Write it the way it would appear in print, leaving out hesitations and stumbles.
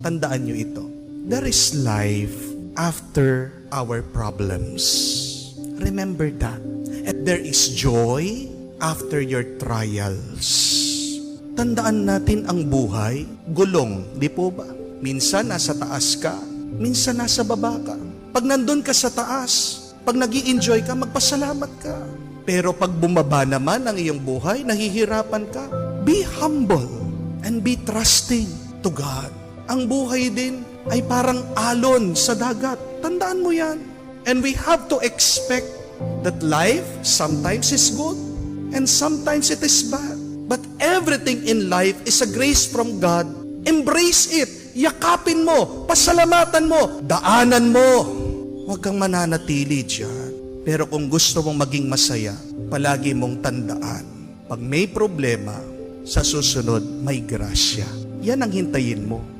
Tandaan nyo ito. There is life after our problems. Remember that. And there is joy after your trials. Tandaan natin ang buhay, gulong, di po ba? Minsan nasa taas ka, minsan nasa baba ka. Pag nandun ka sa taas, pag nag-i-enjoy ka, magpasalamat ka. Pero pag bumaba naman ang iyong buhay, nahihirapan ka, be humble and be trusting to God. Ang buhay din ay parang alon sa dagat. Tandaan mo yan. And we have to expect that life sometimes is good and sometimes it is bad. But everything in life is a grace from God. Embrace it. Yakapin mo. Pasalamatan mo. Daanan mo. Huwag kang mananatili dyan. Pero kung gusto mong maging masaya, palagi mong tandaan. Pag may problema, sa susunod may grasya. Yan ang hintayin mo.